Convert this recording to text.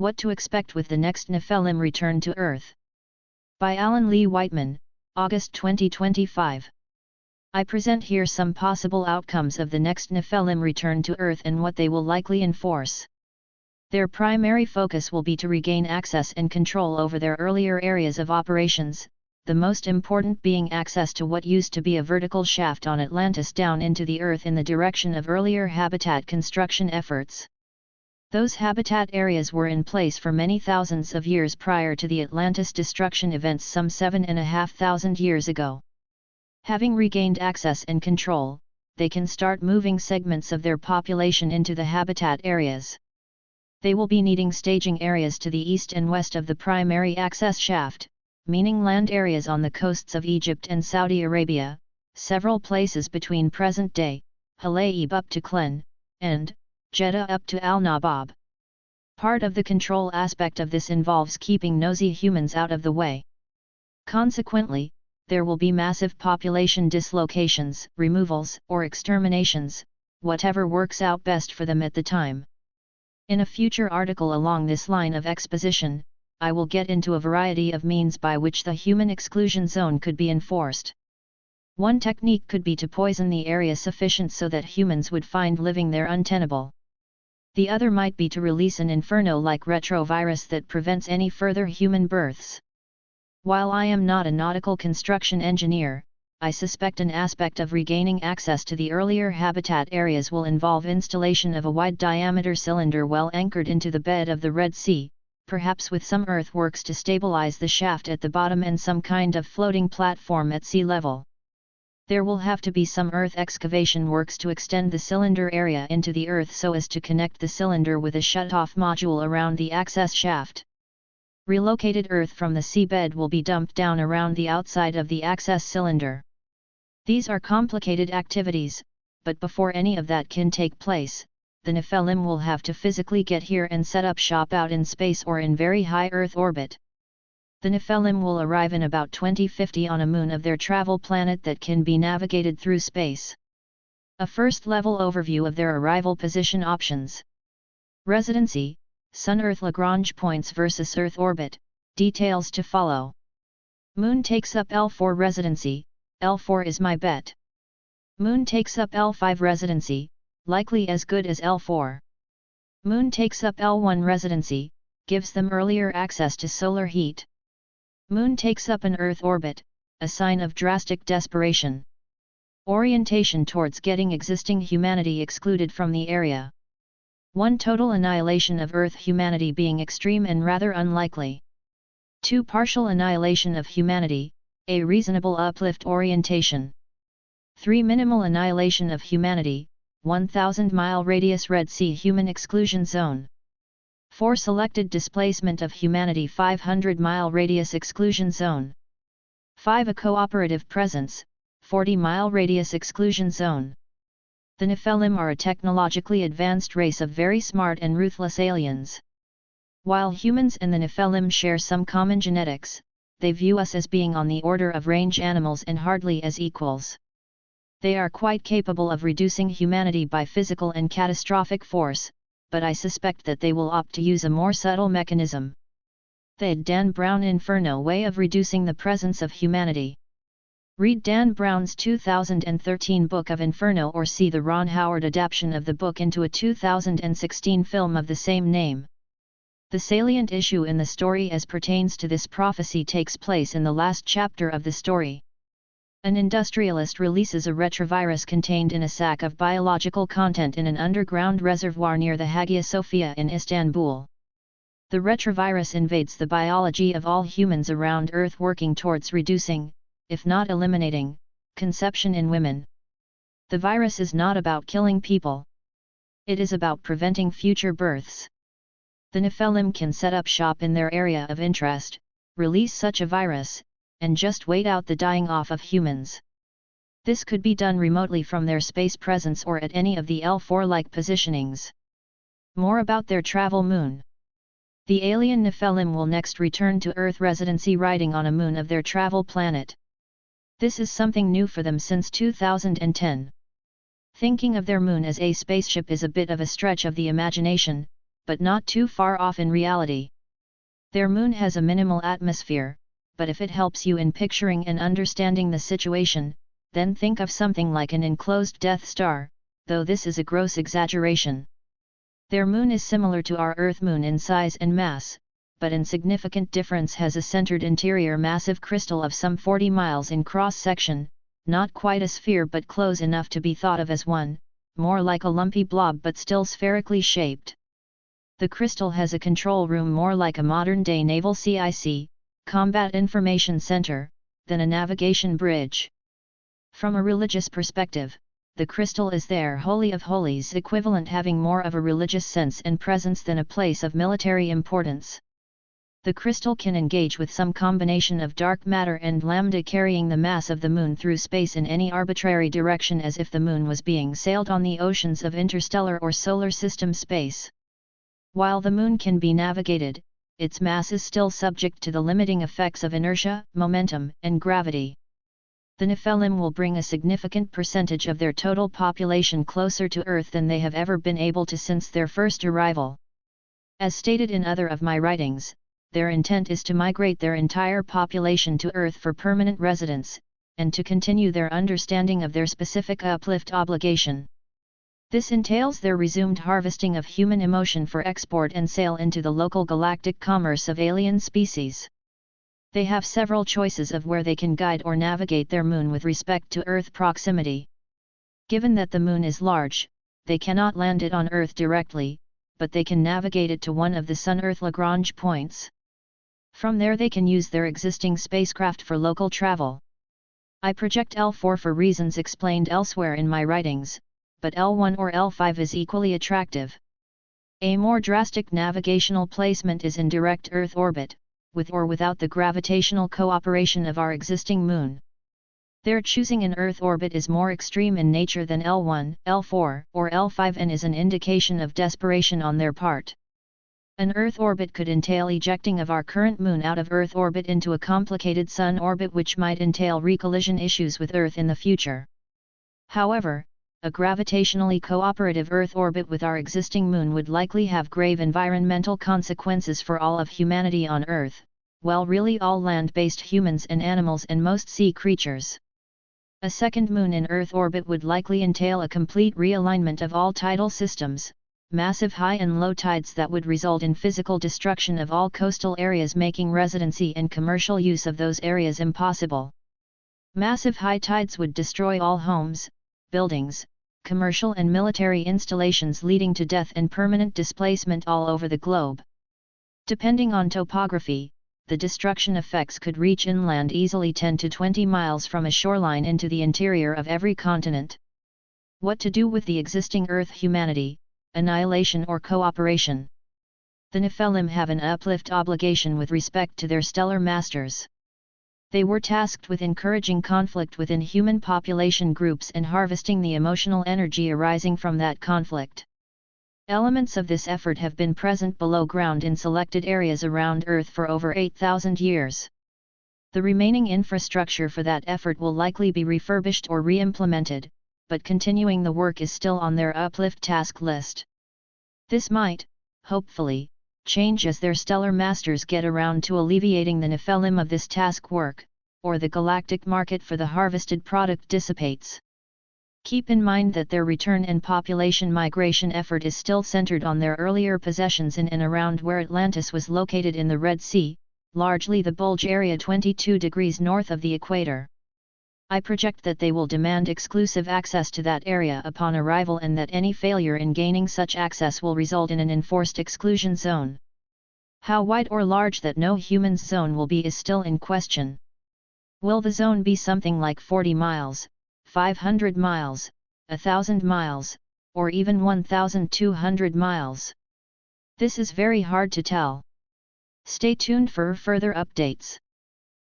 What to expect with the next Nephilim return to Earth. By Alan Lee Whiteman, August 2025. I present here some possible outcomes of the next Nephilim return to Earth and what they will likely enforce. Their primary focus will be to regain access and control over their earlier areas of operations, the most important being access to what used to be a vertical shaft on Atlantis down into the Earth in the direction of earlier habitat construction efforts. Those habitat areas were in place for many thousands of years prior to the Atlantis destruction events some 7,500 years ago. Having regained access and control, they can start moving segments of their population into the habitat areas. They will be needing staging areas to the east and west of the primary access shaft, meaning land areas on the coasts of Egypt and Saudi Arabia, several places between present-day, Halaib up to Klen, and Jeddah up to Al-Nabab. Part of the control aspect of this involves keeping nosy humans out of the way. Consequently, there will be massive population dislocations, removals, or exterminations, whatever works out best for them at the time. In a future article along this line of exposition, I will get into a variety of means by which the human exclusion zone could be enforced. One technique could be to poison the area sufficient so that humans would find living there untenable. The other might be to release an inferno-like retrovirus that prevents any further human births. While I am not a nautical construction engineer, I suspect an aspect of regaining access to the earlier habitat areas will involve installation of a wide-diameter cylinder well anchored into the bed of the Red Sea, perhaps with some earthworks to stabilize the shaft at the bottom and some kind of floating platform at sea level. There will have to be some earth excavation works to extend the cylinder area into the earth so as to connect the cylinder with a shut-off module around the access shaft. Relocated earth from the seabed will be dumped down around the outside of the access cylinder. These are complicated activities, but before any of that can take place, the Nephilim will have to physically get here and set up shop out in space or in very high Earth orbit. The Nephilim will arrive in about 2050 on a moon of their travel planet that can be navigated through space. A first-level overview of their arrival position options. Residency, Sun-Earth LaGrange points versus Earth orbit, details to follow. Moon takes up L4 residency, L4 is my bet. Moon takes up L5 residency, likely as good as L4. Moon takes up L1 residency, gives them earlier access to solar heat. Moon takes up an Earth orbit, a sign of drastic desperation. Orientation towards getting existing humanity excluded from the area. One total annihilation of Earth humanity being extreme and rather unlikely. 2 partial annihilation of humanity, a reasonable uplift orientation. 3 minimal annihilation of humanity, 1,000-mile radius Red Sea human exclusion zone. 4 selected displacement of humanity 500-mile radius exclusion zone. 5 a cooperative presence, 40-mile radius exclusion zone. The Nephilim are a technologically advanced race of very smart and ruthless aliens. While humans and the Nephilim share some common genetics, they view us as being on the order of range animals and hardly as equals. They are quite capable of reducing humanity by physical and catastrophic force, but I suspect that they will opt to use a more subtle mechanism. The Dan Brown Inferno way of reducing the presence of humanity. Read Dan Brown's 2013 book of Inferno or see the Ron Howard adaptation of the book into a 2016 film of the same name. The salient issue in the story as pertains to this prophecy takes place in the last chapter of the story. An industrialist releases a retrovirus contained in a sack of biological content in an underground reservoir near the Hagia Sophia in Istanbul. The retrovirus invades the biology of all humans around Earth, working towards reducing, if not eliminating, conception in women. The virus is not about killing people. It is about preventing future births. The Nephilim can set up shop in their area of interest, release such a virus, and just wait out the dying off of humans. This could be done remotely from their space presence or at any of the L4-like positionings. More about their travel moon. The alien Nephilim will next return to Earth residency riding on a moon of their travel planet. This is something new for them since 2010. Thinking of their moon as a spaceship is a bit of a stretch of the imagination, but not too far off in reality. Their moon has a minimal atmosphere, but if it helps you in picturing and understanding the situation, then think of something like an enclosed Death Star, though this is a gross exaggeration. Their moon is similar to our Earth moon in size and mass, but in significant difference has a centered interior massive crystal of some 40 miles in cross-section, not quite a sphere but close enough to be thought of as one, more like a lumpy blob but still spherically shaped. The crystal has a control room more like a modern-day naval CIC, Combat Information Center, than a navigation bridge. From a religious perspective, the crystal is their Holy of Holies equivalent, having more of a religious sense and presence than a place of military importance. The crystal can engage with some combination of dark matter and lambda, carrying the mass of the moon through space in any arbitrary direction as if the moon was being sailed on the oceans of interstellar or solar system space. While the moon can be navigated, its mass is still subject to the limiting effects of inertia, momentum, and gravity. The Nephilim will bring a significant percentage of their total population closer to Earth than they have ever been able to since their first arrival. As stated in other of my writings, their intent is to migrate their entire population to Earth for permanent residence, and to continue their understanding of their specific uplift obligation. This entails their resumed harvesting of human emotion for export and sale into the local galactic commerce of alien species. They have several choices of where they can guide or navigate their moon with respect to Earth proximity. Given that the moon is large, they cannot land it on Earth directly, but they can navigate it to one of the Sun-Earth LaGrange points. From there they can use their existing spacecraft for local travel. I project L4 for reasons explained elsewhere in my writings, but L1 or L5 is equally attractive. A more drastic navigational placement is in direct Earth orbit, with or without the gravitational cooperation of our existing moon. Their choosing an Earth orbit is more extreme in nature than L1, L4, or L5 and is an indication of desperation on their part. An Earth orbit could entail ejecting of our current moon out of Earth orbit into a complicated Sun orbit, which might entail recollision issues with Earth in the future. However, a gravitationally cooperative Earth orbit with our existing moon would likely have grave environmental consequences for all of humanity on Earth, well, really all land-based humans and animals and most sea creatures. A second moon in Earth orbit would likely entail a complete realignment of all tidal systems, massive high and low tides that would result in physical destruction of all coastal areas, making residency and commercial use of those areas impossible. Massive high tides would destroy all homes, buildings, commercial and military installations, leading to death and permanent displacement all over the globe. Depending on topography, the destruction effects could reach inland easily 10 to 20 miles from a shoreline into the interior of every continent. What to do with the existing Earth humanity? Annihilation or cooperation? The Nephilim have an uplift obligation with respect to their stellar masters. They were tasked with encouraging conflict within human population groups and harvesting the emotional energy arising from that conflict. Elements of this effort have been present below ground in selected areas around Earth for over 8,000 years. The remaining infrastructure for that effort will likely be refurbished or re-implemented, but continuing the work is still on their uplift task list. This might, hopefully, change as their stellar masters get around to alleviating the Nephilim of this task work, or the galactic market for the harvested product dissipates. Keep in mind that their return and population migration effort is still centered on their earlier possessions in and around where Atlantis was located in the Red Sea, largely the bulge area 22 degrees north of the equator. I project that they will demand exclusive access to that area upon arrival, and that any failure in gaining such access will result in an enforced exclusion zone. How wide or large that no human's zone will be is still in question. Will the zone be something like 40 miles, 500 miles, 1,000 miles, or even 1,200 miles? This is very hard to tell. Stay tuned for further updates.